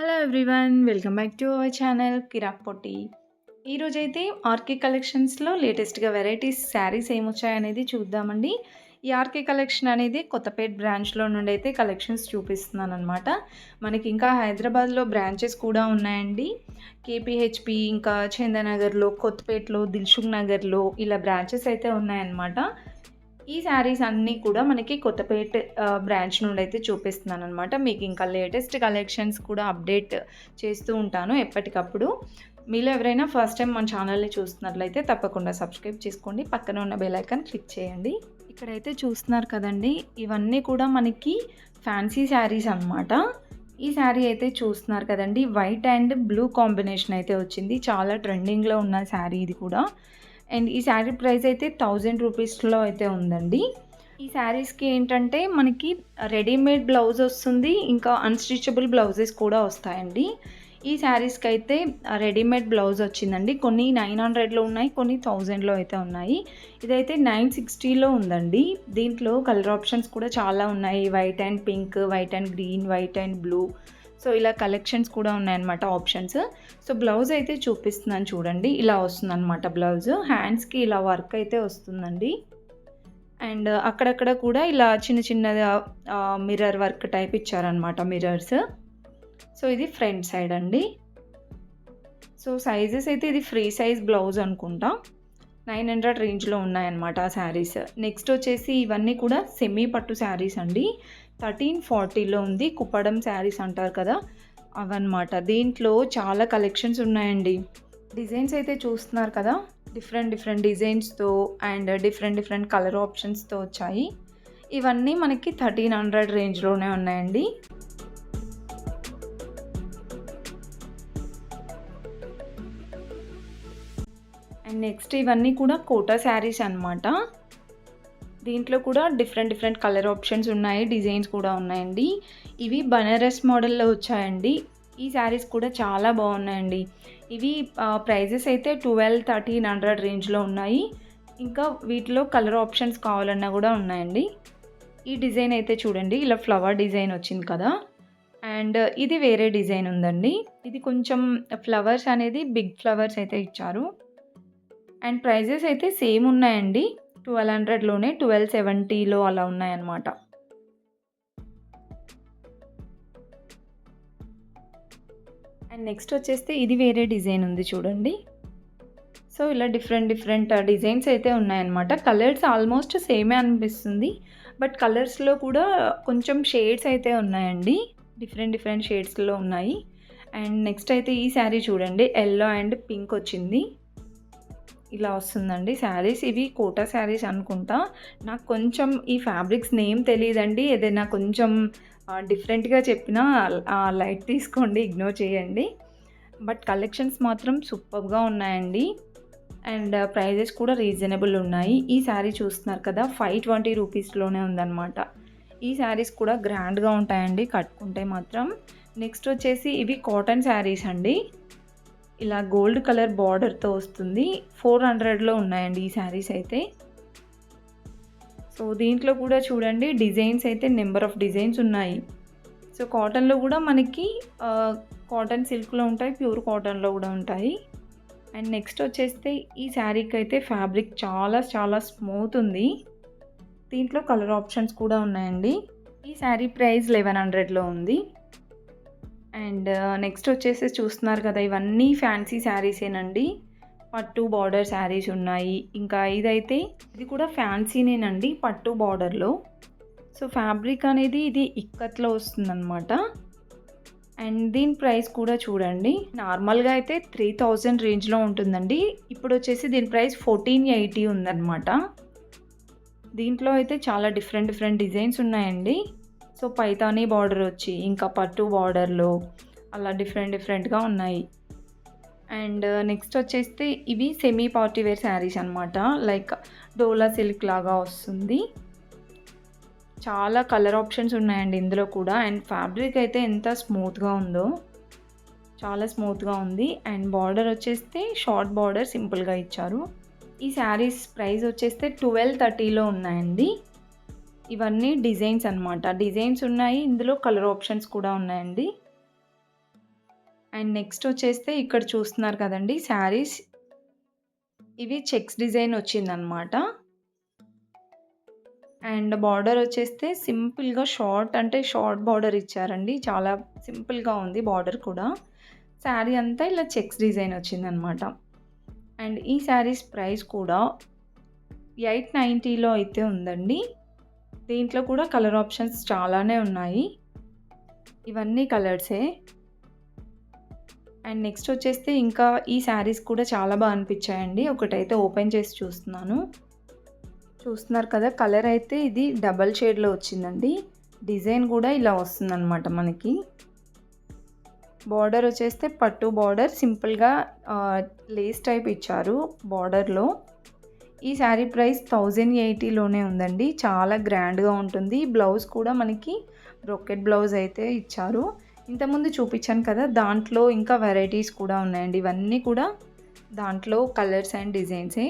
Hello everyone, welcome back to our channel Kiraak Potti. ఈరోజైతే RK కలెక్షన్స్లో లేటెస్ట్గా వెరైటీస్ శారీస్ ఏమొచ్చాయనేది చూద్దామండి. ఈ ఆర్కే కలెక్షన్ అనేది కొత్తపేట్ బ్రాంచ్లో నుండి అయితే కలెక్షన్స్ చూపిస్తున్నాను అనమాట. మనకి ఇంకా హైదరాబాద్లో బ్రాంచెస్ కూడా ఉన్నాయండి. కేపీహెచ్పి, ఇంకా చందనగర్లో, కొత్తపేటలో, దిల్సుఖ్ నగర్లో ఇలా బ్రాంచెస్ అయితే ఉన్నాయన్నమాట. ఈ శారీస్ అన్నీ కూడా మనకి కొత్తపేట బ్రాంచ్ నుండి అయితే చూపిస్తున్నాననమాట. మీకు ఇంకా లేటెస్ట్ కలెక్షన్స్ కూడా అప్డేట్ చేస్తూ ఉంటాను ఎప్పటికప్పుడు. మీలో ఎవరైనా ఫస్ట్ టైం మన ఛానల్ని చూస్తున్నట్లయితే తప్పకుండా సబ్స్క్రైబ్ చేసుకోండి. పక్కన ఉన్న బెల్ ఐకాన్ క్లిక్ చేయండి. ఇక్కడైతే చూస్తున్నారు కదండి, ఇవన్నీ కూడా మనకి ఫ్యాన్సీ శారీస్ అనమాట. ఈ శారీ అయితే చూస్తున్నారు కదండి, వైట్ అండ్ బ్లూ కాంబినేషన్ అయితే వచ్చింది. చాలా ట్రెండింగ్లో ఉన్న శారీ ఇది కూడా. అండ్ ఈ శారీ ప్రైస్ అయితే 1000 రూపీస్లో అయితే ఉందండి. ఈ శారీస్కి ఏంటంటే మనకి రెడీమేడ్ బ్లౌజ్ వస్తుంది, ఇంకా అన్స్టిచబుల్ బ్లౌజెస్ కూడా వస్తాయండి. ఈ శారీస్కి అయితే రెడీమేడ్ బ్లౌజ్ వచ్చిందండి. కొన్ని 900లో ఉన్నాయి, కొన్ని 1000లో అయితే ఉన్నాయి. ఇదైతే 960లో ఉందండి. దీంట్లో కలర్ ఆప్షన్స్ కూడా చాలా ఉన్నాయి. White and pink, white and green, white and blue. So ఇలా కలెక్షన్స్ కూడా ఉన్నాయన్నమాట ఆప్షన్స్. సో బ్లౌజ్ అయితే చూపిస్తున్నాను చూడండి. ఇలా వస్తుందన్నమాట బ్లౌజ్. హ్యాండ్స్కి ఇలా వర్క్ అయితే వస్తుందండి. అండ్ అక్కడక్కడ కూడా ఇలా చిన్న చిన్నగా మిర్రర్ వర్క్ టైప్ ఇచ్చారనమాట, మిర్రర్స్. సో ఇది ఫ్రంట్ సైడ్ అండి. సో సైజెస్ అయితే ఇది ఫ్రీ సైజ్ బ్లౌజ్ అనుకుంటా. 900 రేంజ్లో ఉన్నాయన్నమాట ఆ శారీస్. నెక్స్ట్ వచ్చేసి ఇవన్నీ కూడా సెమీ పట్టు శారీస్ అండి. 1340లో ఉంది. కుప్పడం శారీస్ అంటారు కదా, అవన్నమాట. దీంట్లో చాలా కలెక్షన్స్ ఉన్నాయండి. డిజైన్స్ అయితే చూస్తున్నారు కదా, డిఫరెంట్ డిజైన్స్తో అండ్ డిఫరెంట్ కలర్ ఆప్షన్స్తో వచ్చాయి. ఇవన్నీ మనకి 1300 రేంజ్లోనే ఉన్నాయండి. అండ్ నెక్స్ట్ ఇవన్నీ కూడా కోటా శారీస్ అనమాట. దీంట్లో కూడా డిఫరెంట్ కలర్ ఆప్షన్స్ ఉన్నాయి, డిజైన్స్ కూడా ఉన్నాయండి. ఇవి బనారస్ మోడల్లో వచ్చాయండి. ఈ శారీస్ కూడా చాలా బాగున్నాయండి. ఇవి ప్రైజెస్ అయితే 1200-1300 రేంజ్లో ఉన్నాయి. ఇంకా వీటిలో కలర్ ఆప్షన్స్ కావాలన్నా కూడా ఉన్నాయండి. ఈ డిజైన్ అయితే చూడండి, ఇలా ఫ్లవర్ డిజైన్ వచ్చింది కదా. అండ్ ఇది వేరే డిజైన్ ఉందండి. ఇది కొంచెం ఫ్లవర్స్ అనేది బిగ్ ఫ్లవర్స్ అయితే ఇచ్చారు. అండ్ ప్రైజెస్ అయితే సేమ్ ఉన్నాయండి. 1200లోనే 1270లో అలా ఉన్నాయన్నమాట. అండ్ నెక్స్ట్ వచ్చేస్తే ఇది వేరే డిజైన్ ఉంది చూడండి. సో ఇలా డిఫరెంట్ డిజైన్స్ అయితే ఉన్నాయన్నమాట. కలర్స్ ఆల్మోస్ట్ సేమే అనిపిస్తుంది, బట్ కలర్స్లో కూడా కొంచెం షేడ్స్ అయితే ఉన్నాయండి. డిఫరెంట్ షేడ్స్లో ఉన్నాయి. అండ్ నెక్స్ట్ అయితే ఈ శారీ చూడండి, ఎల్లో అండ్ పింక్ వచ్చింది. ఇలా వస్తుందండి శారీస్. ఇవి కోటా శారీస్ అనుకుంటా. నాకు కొంచెం ఈ ఫ్యాబ్రిక్స్ నేమ్ తెలియదండి. ఏదైనా కొంచెం డిఫరెంట్గా చెప్పినా లైట్ తీసుకోండి, ఇగ్నోర్ చేయండి. బట్ కలెక్షన్స్ మాత్రం సూపర్గా ఉన్నాయండి. అండ్ ప్రైజెస్ కూడా రీజనబుల్ ఉన్నాయి. ఈ శారీ చూస్తున్నారు కదా, 520 రూపీస్లోనే ఉందన్నమాట. ఈ శారీస్ కూడా గ్రాండ్గా ఉంటాయండి కట్టుకుంటే మాత్రం. నెక్స్ట్ వచ్చేసి ఇవి కాటన్ శారీస్ అండి. ఇలా గోల్డ్ కలర్ బార్డర్తో వస్తుంది. 400లో ఉన్నాయండి ఈ శారీస్ అయితే. సో దీంట్లో కూడా చూడండి, డిజైన్స్ అయితే నెంబర్ ఆఫ్ డిజైన్స్ ఉన్నాయి. సో కాటన్లో కూడా మనకి కాటన్ సిల్క్లో ఉంటాయి, ప్యూర్ కాటన్లో కూడా ఉంటాయి. అండ్ నెక్స్ట్ వచ్చేస్తే ఈ శారీకి అయితే ఫ్యాబ్రిక్ చాలా స్మూత్ ఉంది. దీంట్లో కలర్ ఆప్షన్స్ కూడా ఉన్నాయండి. ఈ శారీ ప్రైస్ 1100లో ఉంది. అండ్ నెక్స్ట్ వచ్చేసి చూస్తున్నారు కదా, ఇవన్నీ ఫ్యాన్సీ శారీసేనండి. పట్టు బార్డర్ శారీస్ ఉన్నాయి. ఇంకా ఇది కూడా ఫ్యాన్సీనేనండి, పట్టు బార్డర్లో. సో ఫ్యాబ్రిక్ అనేది ఇది ఇక్కత్లో వస్తుందన్నమాట. అండ్ దీని ప్రైస్ కూడా చూడండి, నార్మల్గా అయితే 3000 రేంజ్లో ఉంటుందండి. ఇప్పుడు వచ్చేసి దీని ప్రైస్ 1480 ఉందన్నమాట. దీంట్లో అయితే చాలా డిఫరెంట్ డిజైన్స్ ఉన్నాయండి. సో పైతానీ బార్డర్ వచ్చి, ఇంకా పట్టు బార్డర్లో అలా డిఫరెంట్గా ఉన్నాయి. అండ్ నెక్స్ట్ వచ్చేస్తే ఇవి సెమీ పార్టీ వేర్ శారీస్ అనమాట. లైక్ డోలా సిల్క్ లాగా వస్తుంది. చాలా కలర్ ఆప్షన్స్ ఉన్నాయండి ఇందులో కూడా. అండ్ ఫ్యాబ్రిక్ అయితే ఎంత స్మూత్గా ఉందో, చాలా స్మూత్గా ఉంది. అండ్ బార్డర్ వచ్చేస్తే షార్ట్ బార్డర్ సింపుల్గా ఇచ్చారు. ఈ శారీస్ ప్రైస్ వచ్చేస్తే 1230లో ఉన్నాయండి. ఇవన్నీ డిజైన్స్ అనమాట. డిజైన్స్ ఉన్నాయి, ఇందులో కలర్ ఆప్షన్స్ కూడా ఉన్నాయండి. అండ్ నెక్స్ట్ వచ్చేస్తే ఇక్కడ చూస్తున్నారు కదండీ శారీస్. ఇవి చెక్స్ డిజైన్ వచ్చిందనమాట. అండ్ బార్డర్ వచ్చేస్తే సింపుల్‌గా షార్ట్ అంటే షార్ట్ బార్డర్ ఇచ్చారండి. చాలా సింపుల్‌గా ఉంది బార్డర్ కూడా. శారీ అంతా ఇలా చెక్స్ డిజైన్ వచ్చిందనమాట. అండ్ ఈ శారీస్ ప్రైస్ కూడా 890లో అయితే ఉందండి. దీంట్లో కూడా కలర్ ఆప్షన్స్ చాలానే ఉన్నాయి. ఇవన్నీ కలర్సే. అండ్ నెక్స్ట్ వచ్చేస్తే ఇంకా ఈ శారీస్ కూడా చాలా బా అనిపించాయండి. ఒకటైతే ఓపెన్ చేసి చూస్తున్నాను. చూస్తున్నారు కదా! కలర్ అయితే ఇది డబల్ షేడ్‌లో వచ్చిందండి. డిజైన్ కూడా ఇలా వస్తుందనమాట మనకి. బార్డర్ వచ్చేస్తే పట్టు బార్డర్ సింపుల్‌గా లేస్ టైప్ ఇచ్చారు బార్డర్‌లో. ఈ శారీ ప్రైస్ 1080లోనే ఉందండి. చాలా గ్రాండ్‌గా ఉంటుంది. బ్లౌజ్ కూడా మనకి బ్రొకెట్ బ్లౌజ్ అయితే ఇచ్చారు. ఇంతకుముందు చూపించాను కదా! దాంట్లో ఇంకా వెరైటీస్ కూడా ఉన్నాయండి. ఇవన్నీ కూడా దాంట్లో కలర్స్ అండ్ డిజైన్సే.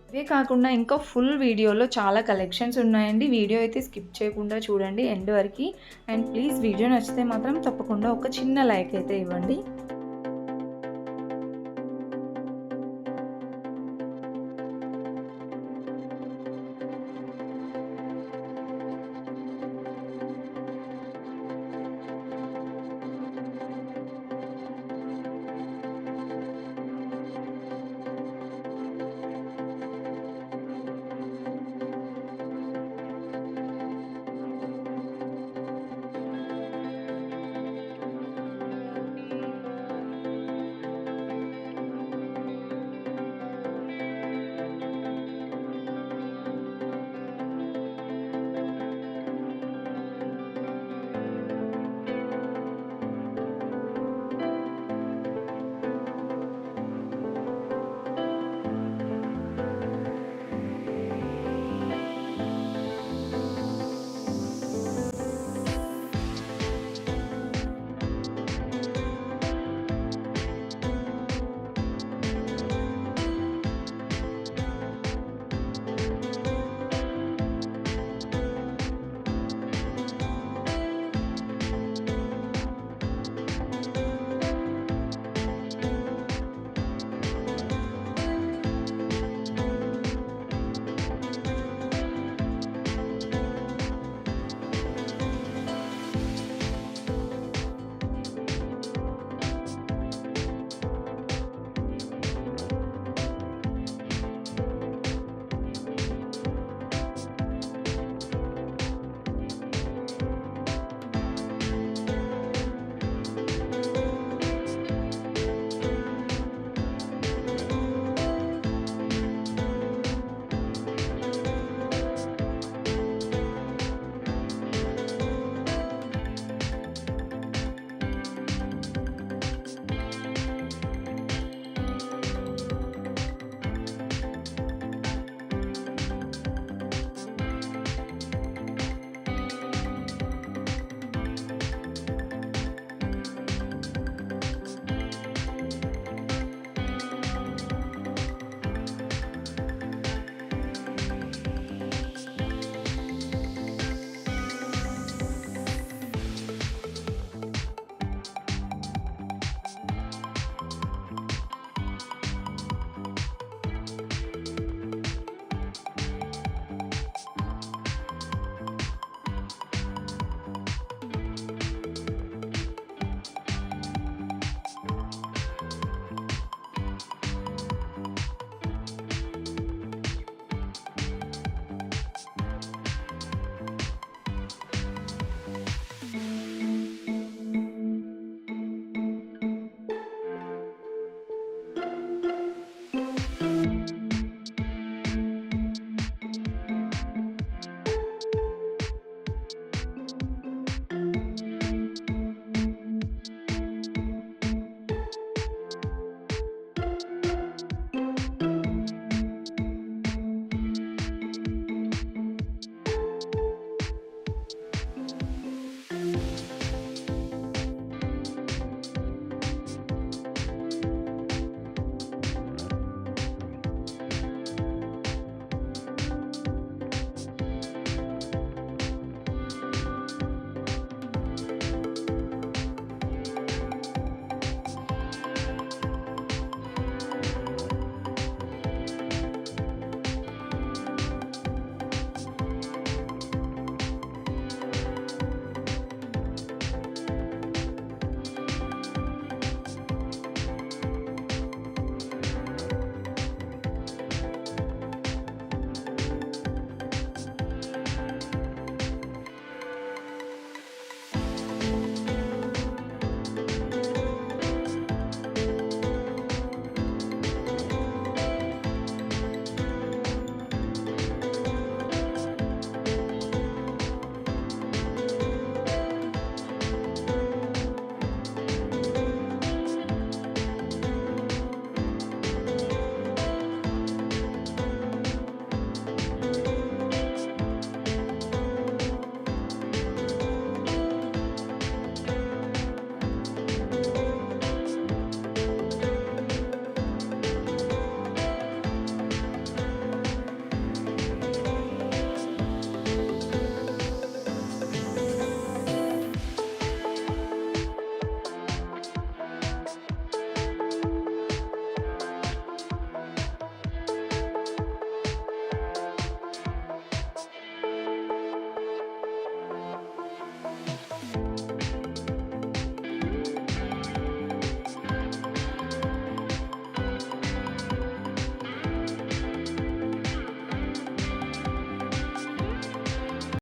ఇవే కాకుండా ఇంకా ఫుల్ వీడియోలో చాలా కలెక్షన్స్ ఉన్నాయండి. వీడియో అయితే స్కిప్ చేయకుండా చూడండి ఎండ్ వరకి. అండ్ ప్లీజ్ వీడియో నచ్చితే మాత్రం తప్పకుండా ఒక చిన్న లైక్ అయితే ఇవ్వండి.